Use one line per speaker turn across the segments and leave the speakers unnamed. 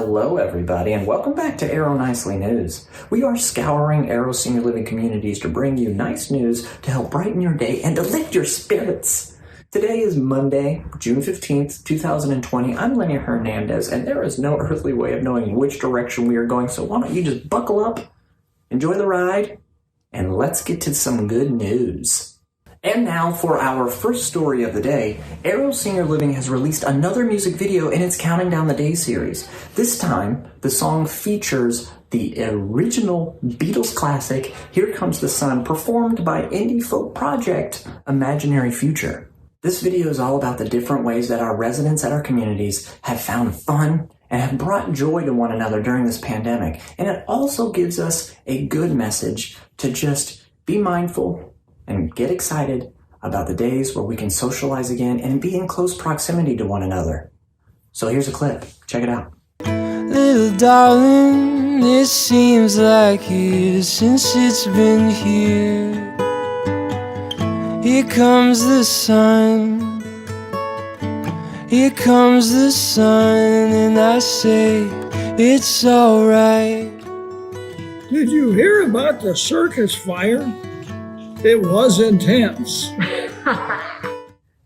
Hello everybody, and welcome back to Aero Nicely News. We are scouring Aero senior living communities to bring you nice news to help brighten your day and to lift your spirits. Today is Monday, June 15th, 2020. I'm Lenny Hernandez, and there is no earthly way of knowing which direction we are going, so why don't you just buckle up, enjoy the ride, and let's get to some good news. And now for our first story of the day, Aero Senior Living has released another music video in its Counting Down the Days series. This time, the song features the original Beatles classic, Here Comes the Sun, performed by indie folk project Imaginary Future. This video is all about the different ways that our residents at our communities have found fun and have brought joy to one another during this pandemic. And it also gives us a good message to just be mindful and get excited about the days where we can socialize again and be in close proximity to one another. So here's a clip. Check it out.
Little darling, it seems like years since it's been here. Here comes the sun. Here comes the sun, and I say it's alright.
Did you hear about the circus fire? It was intense.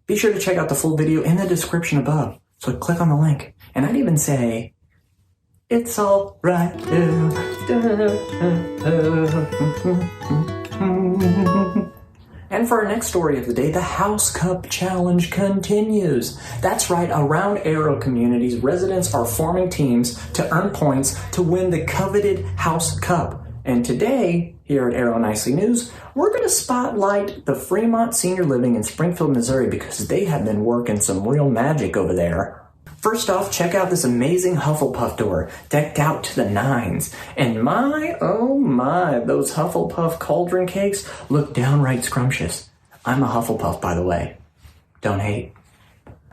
Be sure to check out the full video in the description above. So click on the link. And I'd even say, it's all right. And for our next story of the day, the House Cup Challenge continues. That's right, around Aero communities, residents are forming teams to earn points to win the coveted House Cup. And today, here at Aero Nicely News, we're going to spotlight the Fremont Senior Living in Springfield, Missouri, because they have been working some real magic over there. First off, check out this amazing Hufflepuff door, decked out to the nines. And my, oh my, those Hufflepuff cauldron cakes look downright scrumptious. I'm a Hufflepuff, by the way. Don't hate.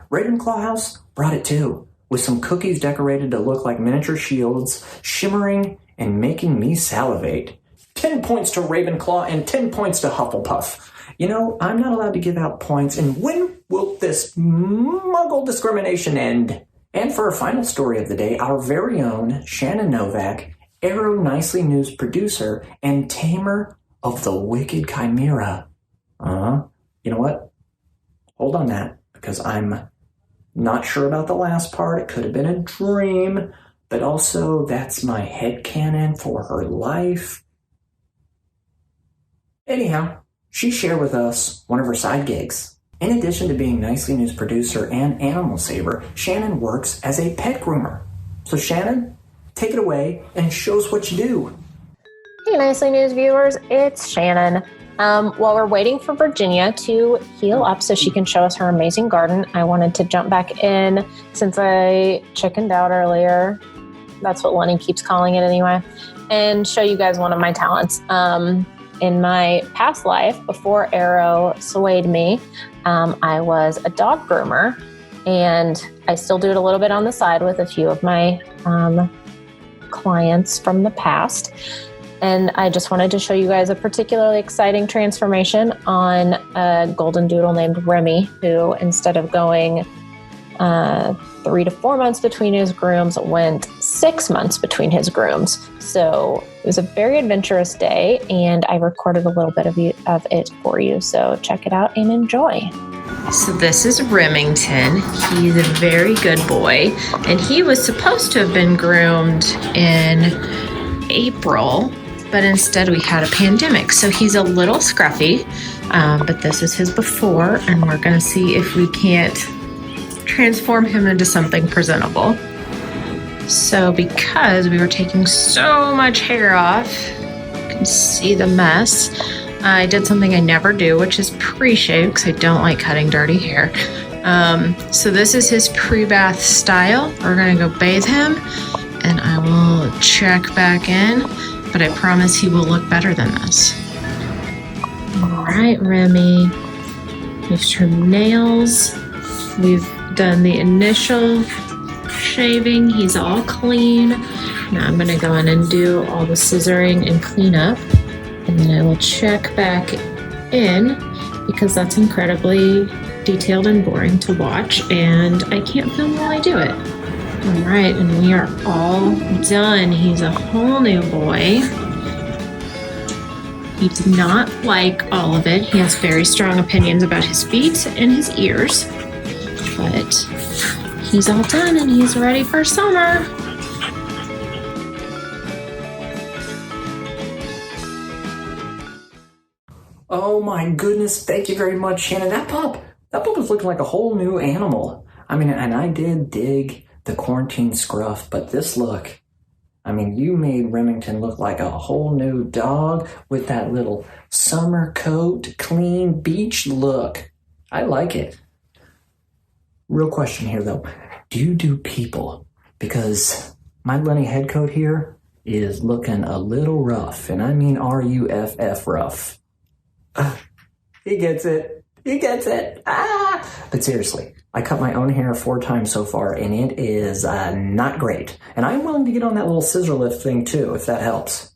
Ravenclaw House brought it too, with some cookies decorated to look like miniature shields, shimmering and making me salivate. 10 points to Ravenclaw and 10 points to Hufflepuff. You know, I'm not allowed to give out points, and when will this muggle discrimination end? And for our final story of the day, our very own Shannon Novak, Aero Nicely News producer and tamer of the wicked chimera. You know what? Hold on that, because I'm not sure about the last part. It could have been a dream, but also that's my headcanon for her life. Anyhow, she shared with us one of her side gigs. In addition to being Nicely News producer and animal saver, Shannon works as a pet groomer. So Shannon, take it away and show us what you do.
Hey Nicely News viewers, it's Shannon. While we're waiting for Virginia to heal up so she can show us her amazing garden, I wanted to jump back in since I chickened out earlier. That's what Lenny keeps calling it anyway, and show you guys one of my talents. In my past life, before Aero swayed me, I was a dog groomer, and I still do it a little bit on the side with a few of my clients from the past. And I just wanted to show you guys a particularly exciting transformation on a golden doodle named Remy, who instead of going 3 to 4 months between his grooms, went 6 months between his grooms. So it was a very adventurous day, and I recorded a little bit of it for you. So check it out and enjoy.
So this is Remington. He's a very good boy, and he was supposed to have been groomed in April, but instead we had a pandemic. So he's a little scruffy, but this is his before, and we're gonna see if we can't transform him into something presentable. So because we were taking so much hair off, you can see the mess, I did something I never do, which is pre-shave, because I don't like cutting dirty hair. So this is his pre-bath style. We're gonna go bathe him, and I will check back in, but I promise he will look better than this. All right, Remy, we've trimmed nails. We've done the initial shaving. He's all clean. Now I'm gonna go in and do all the scissoring and clean up, and then I will check back in, because that's incredibly detailed and boring to watch, and I can't film while I do it. All right, and we are all done. He's a whole new boy. He did not like all of it. He has very strong opinions about his feet and his ears. But he's all done and he's ready for summer.
Oh my goodness, thank you very much, Shannon. That pup is looking like a whole new animal. I mean, and I did dig the quarantine scruff, but this look, I mean, you made Remington look like a whole new dog with that little summer coat, clean beach look. I like it. Real question here, though. Do you do people? Because my Lenny head coat here is looking a little rough, and I mean R-U-F-F rough. He gets it. He gets it. But seriously, I cut my own hair 4 times so far, and it is not great. And I'm willing to get on that little scissor lift thing, too, if that helps.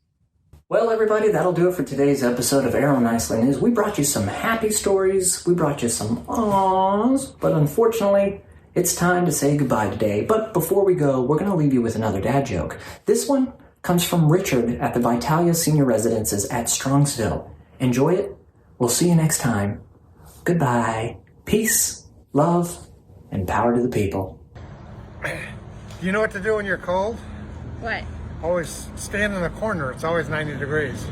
Well, everybody, that'll do it for today's episode of Arrow Nicely News. We brought you some happy stories. We brought you some awes. But unfortunately, it's time to say goodbye today. But before we go, we're going to leave you with another dad joke. This one comes from Richard at the VITALIA Senior Residences at Strongsville. Enjoy it. We'll see you next time. Goodbye. Peace, love, and power to the people.
You know what to do when you're cold?
What?
Always stand in the corner. It's always 90 degrees.